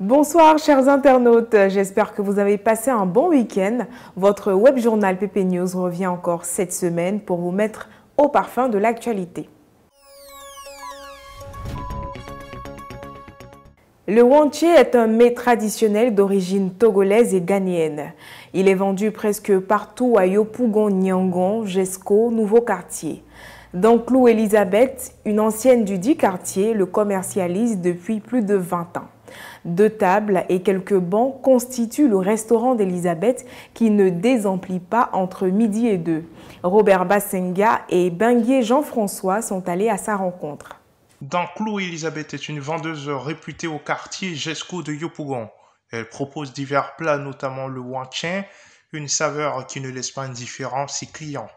Bonsoir chers internautes, j'espère que vous avez passé un bon week-end. Votre web journal PP News revient encore cette semaine pour vous mettre au parfum de l'actualité. Le wanché est un mets traditionnel d'origine togolaise et ghanéenne. Il est vendu presque partout à Yopougon, Niangon, Jesco, Nouveau Quartier. Dans Clou Elisabeth, une ancienne du dit quartier, le commercialise depuis plus de 20 ans. 2 tables et quelques bancs constituent le restaurant d'Elisabeth qui ne désemplit pas entre midi et 2. Robert Bassenga et Benguier Jean-François sont allés à sa rencontre. Dans Clou Elisabeth est une vendeuse réputée au quartier Jesco de Yopougon. Elle propose divers plats, notamment le wanché, une saveur qui ne laisse pas indifférent ses clients.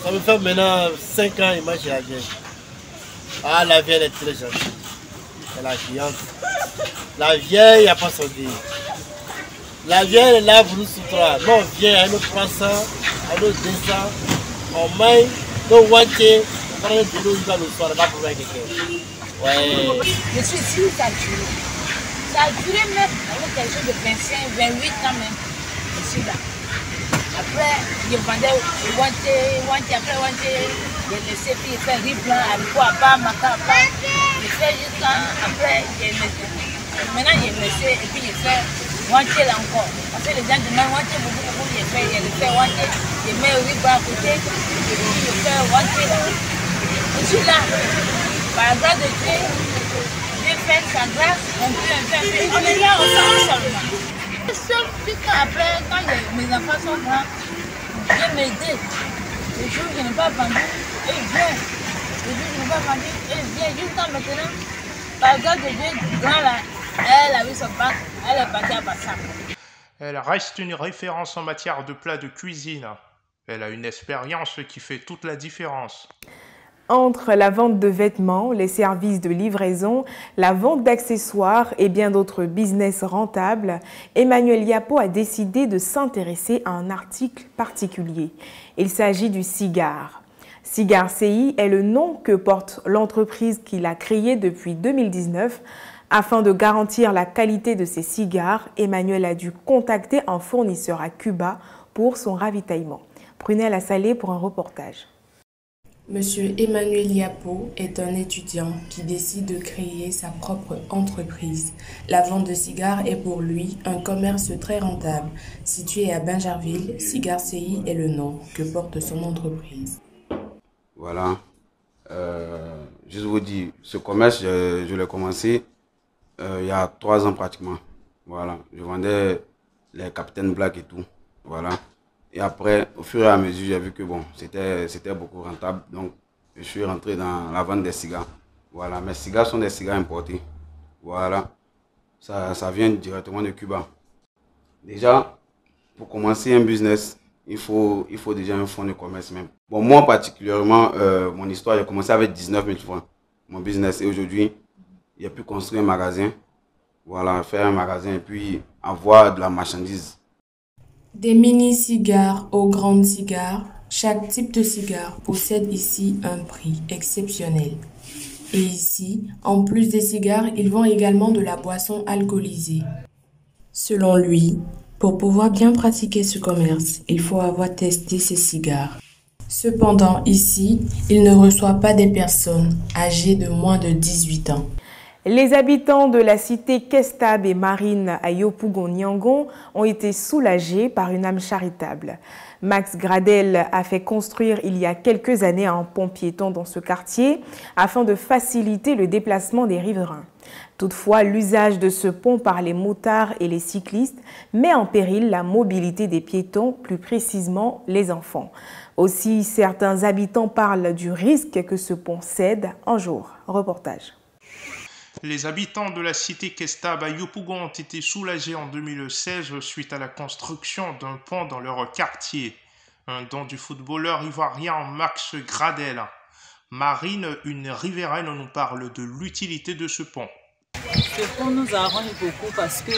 Ça me fait maintenant 5 ans, il mange la vieille. Ah, la vieille est très gentille. C'est la cliente. La vieille, il n'y a pas son dire. La vieille est là pour nous soutenir. Non, vieille, elle nous prend ça, elle nous descend. On mange, nos wanché, on prend de l'eau, il va le soir, on va pour quelqu'un. Ouais. Je suis ici, ça a duré. Ça a duré même avec quelque chose de 25, 28 ans même. Je suis là. Après, je vendais wanché, après wanché, j'ai laissé puis il fait riz blanc, haricot à part, maca à part. Je fais juste ça, après, j'ai laissé. Maintenant, j'ai laissé et puis j'ai fait wanché là encore. Parce que les gens demandent wanché beaucoup, j'ai fait wanché. Je mets le riz blanc à côté, et puis je fais wanché là. Je suis là. Par la grâce de Dieu, Dieu fait sa grâce, un peu. On est là ensemble seulement. Seul, puis après, quand mes enfants sont grands, Dieu m'aider. Le jour où je n'ai pas vendu, il vient. Le jour où je n'ai pas vendu, il vient. Jusqu'à maintenant, par la grâce de Dieu, grand là, elle a eu son bac, elle est partie à Bassam. Elle reste une référence en matière de plats de cuisine. Elle a une expérience qui fait toute la différence. Entre la vente de vêtements, les services de livraison, la vente d'accessoires et bien d'autres business rentables, Emmanuel Yapo a décidé de s'intéresser à un article particulier. Il s'agit du cigare. Cigare CI est le nom que porte l'entreprise qu'il a créée depuis 2019. Afin de garantir la qualité de ses cigares, Emmanuel a dû contacter un fournisseur à Cuba pour son ravitaillement. Prunelle a salé pour un reportage. Monsieur Emmanuel Yapo est un étudiant qui décide de créer sa propre entreprise. La vente de cigares est pour lui un commerce très rentable. Situé à Bingerville, Cigare CI est le nom que porte son entreprise. Voilà. Je vous dis, ce commerce, je l'ai commencé il y a 3 ans pratiquement. Voilà. Je vendais les Captain Black et tout. Voilà. Et après, au fur et à mesure, j'ai vu que bon, c'était beaucoup rentable. Donc, je suis rentré dans la vente des cigares. Voilà, mes cigares sont des cigares importés. Voilà, ça vient directement de Cuba. Déjà, pour commencer un business, il faut déjà un fonds de commerce même. Bon, moi particulièrement, mon histoire, j'ai commencé avec 19 000 francs. Mon business, et aujourd'hui, j'ai pu construire un magasin. Voilà, faire un magasin et puis avoir de la marchandise. Des mini-cigares aux grandes cigares, chaque type de cigare possède ici un prix exceptionnel. Et ici, en plus des cigares, ils vendent également de la boisson alcoolisée. Selon lui, pour pouvoir bien pratiquer ce commerce, il faut avoir testé ces cigares. Cependant, ici, il ne reçoit pas des personnes âgées de moins de 18 ans. Les habitants de la cité Kestab et Marine à Yopougon-Niangon ont été soulagés par une âme charitable. Max Gradel a fait construire il y a quelques années un pont piéton dans ce quartier afin de faciliter le déplacement des riverains. Toutefois, l'usage de ce pont par les motards et les cyclistes met en péril la mobilité des piétons, plus précisément les enfants. Aussi, certains habitants parlent du risque que ce pont cède un jour. Reportage. Les habitants de la cité Kestab à Yopougon ont été soulagés en 2016 suite à la construction d'un pont dans leur quartier. Un don du footballeur ivoirien Max Gradel. Marine, une riveraine, nous parle de l'utilité de ce pont. Ce pont nous arrange beaucoup parce que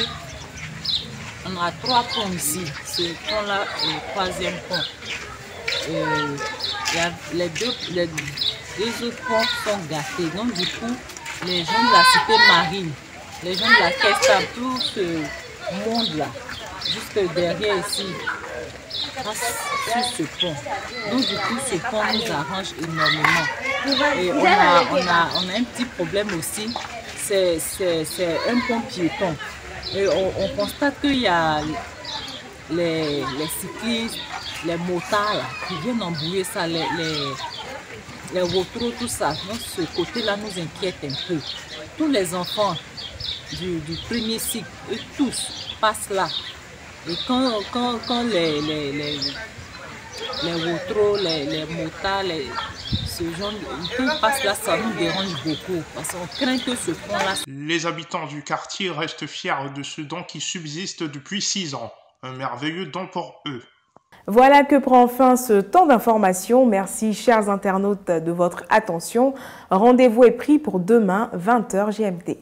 on a 3 ponts ici. Ce pont-là est le 3e pont. Les deux autres ponts sont gâtés. Donc du coup, les gens de la cité Marine les gens de la Kesta, tout ce monde-là, juste derrière ici, passe sur ce pont. Donc du coup, ce pont nous arrange énormément. Et on a un petit problème aussi, c'est un pont piéton. Et on constate qu'il y a les cyclistes, les motards là, qui viennent embrouiller ça, les vautours, tout ça. Donc ce côté-là nous inquiète un peu. Tous les enfants du premier cycle, eux tous passent là. Et quand les vautours, les motards, ce genre, quand ils passent là, ça nous dérange beaucoup. Parce qu'on craint que ce pont-là... Les habitants du quartier restent fiers de ce don qui subsiste depuis 6 ans. Un merveilleux don pour eux. Voilà que prend fin ce temps d'information. Merci chers internautes de votre attention. Rendez-vous est pris pour demain, 20h GMT.